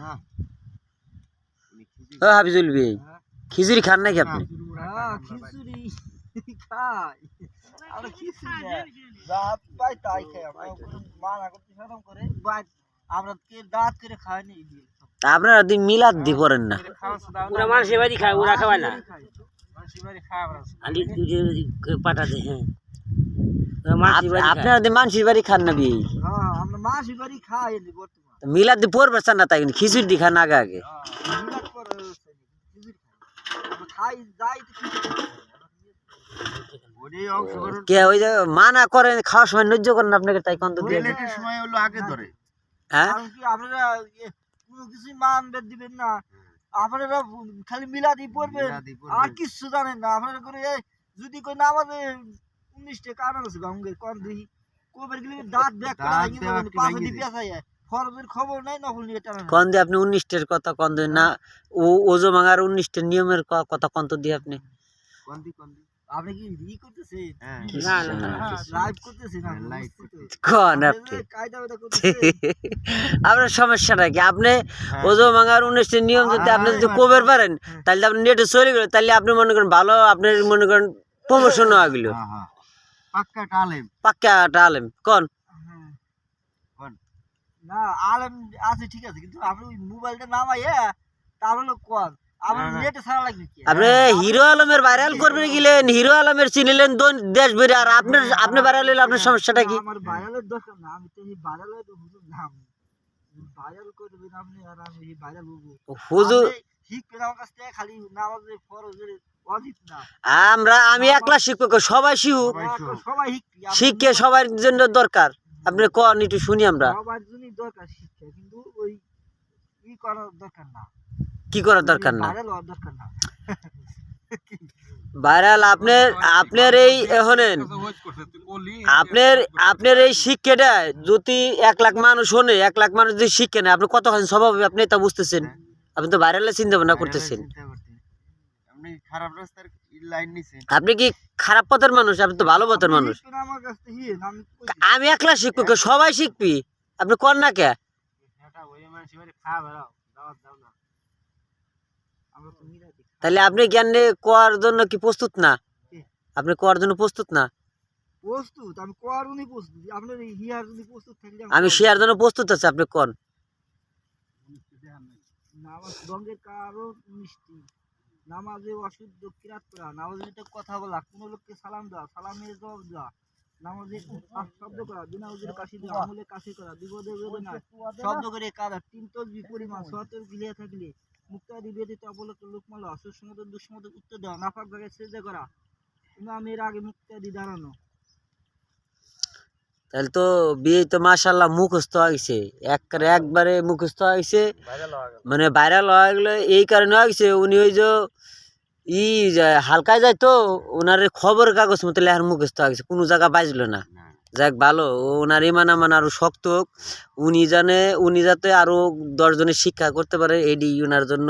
না ও হাফিজুল ভাই খিচুড়ি খান নাকি আপনি? খিচুড়ি খাই আমরা খিচুড়ি যা পাই তাই খাই আমরা মানা করতে শরম করে আমরা কে দাঁত করে খাই না আপনারা দিন মিলাদ দি পড়েন না ওরা মানুষের বাড়ি খায় ওরা খাওয়ায় না মানুষের বাড়ি খাই আমরা আলি পাঠাতে হ্যাঁ আপনারা দিন মানুষের বাড়ি খান না বিয়ে হ্যাঁ আমরা মানুষের বাড়ি খাই বর্তমান মিলাদ দি পড়বে চান না তাই খিচুড়ি দি খান আগে আগে মিলাদ করে খিচুড়ি খাই আমরা খাই যাই কে ওই যে মানা করেন খাওয়ার সময় নজ্জ করেন আপনাকে তাই কন্ত দিয়ে সময় হলো আগে ধরে হ্যাঁ কারণ কি আপনারা কোনো কিছুই মানবে দিবেন না আপনারা খালি মিলাদি পড়বেন আর কিছু জানেন না আপনারা করে যদি কই না আমাদের 19টা কারণ আছে গঙ্গে কোন দিই কোবের গলি দাঁত ব্যাক করা কিন্তু পাশে দি পেছায় ফরজের খবর নাই নকল নিয়ে টানা কোন দিয়ে আপনি 19টার কথা কোন দিন না ওজো মাগার 19টার নিয়মের কথা কোন তো দিয়ে আপনি কোন দি আপনি কি ই করতেছেন না না লাইভ করতেছেন না লাইভ কোন আপনি কায়দা ওটা করতেছেন আপনার সমস্যাটা কি আপনি ওজো মাগার 19টার নিয়ম যদি আপনি যদি কোবের পারেন তাহলে আপনি নেটে চলে গেল তাহলে আপনি মনে করেন ভালো আপনি মনে করেন প্রমোশন হয়ে গেল পাক্কা আলেম কোন না আলেম আছে ঠিক আছে কিন্তু আপনি ওই মোবাইলটা নামাইয়া তাহলে কোন আপনি নেটে ছাড়া লাগবে কি আপনি হিরো আলমের ভাইরাল করবেন গেলেন হিরো আলমের চিনিলেন দেশ বেরে আর আপনি ভাইরাল হলে আপনার সমস্যাটা কি আমার ভাইরালের দরকার না আমি তো এই ভাইরালের হুজুর নাম ভাইরাল করবেন আপনি আর আমি এই ভাইরাল হবো হুজুর শিখবেন আমার কাছ থেকে খালি নামাজের ফরজের ওয়াজিব না আমি একলা শিখবো সবাই শিখুক সবাই শিখে সবার জন্য দরকার আপনি কোন একটু শুনি আমরা সবার জন্যই দরকার শিক্ষা কিন্তু ওই ই করার দরকার না কি করার দরকার না ভাইরাল হওয়ার দরকার না ভাইরাল আপনার এই হনেন আপনার এই শিক্ষাটা যদি 1 লাখ মানুষ শোনে 1 লাখ মানুষ যদি শিক্ষা নেয় আপনি কতক্ষণ স্বভাব আপনি তা বুঝতেছেন আপনি তো ভাইরালের চিন্তা ভাবনা করতেছেন আপনি খারাপ রাস্তার লাইন নিছেন আপনি কি খারাপ পথের মানুষ আপনি তো ভালো পথের মানুষ আমার কাছ থেকে আমি একলা শিখবো সবাই শিখবি আপনি কর না কে তাহলে আপনি জ্ঞান কোয়ার জন্য কি প্রস্তুত না আপনি কোয়ার জন্য প্রস্তুত না প্রস্তুত আমি কোয়ারুনি প্রস্তুত আপনার হিয়ার যদি প্রস্তুত থাকলে আমি শেয়ার জন্য প্রস্তুত আছি আপনি কোন নামাজ গঙ্গের কারণ মিষ্টি নামাজে অশুদ্ধ কিরাত করা নামাজে কথা বলা কোন লোককে সালাম দেওয়া সালামের জবাব দেওয়া নামাজে শব্দ করা বিনা উজুর কাশি দেওয়া আমলে কাশি করা বিপদে বেদনায় শব্দ করে কাদা 3 তসবিহ পরিমাণ সওয়াতের গিলিয়া থাকলে মুক্তাদি ব্যতীত অবলোক লোকমালা সুসমত দুঃসমত উত্তর দেওয়া নাপাক জায়গায় সিজদা করা ইমামের আগে মুক্তাদি দাঁড়ানো তাহলে তো বিয়ে তো মাশাআল্লাহ মুখস্থ হয়েছে একবারে মুখস্থ হয়েছে মানে ভাইরাল হয়ে গেল এই কারণে হয়েছে উনি ওই যে হালকায় যায় তো ওনার খবর কাগজ মতো লেখার মুখস্থ হয়েছে কোনো জায়গা বাজলো না যাক ভালো ওনার ইমান আমান আরো শক্ত হোক উনি যাতে আরো 10 জনের শিক্ষা করতে পারে এডি ওনার জন্য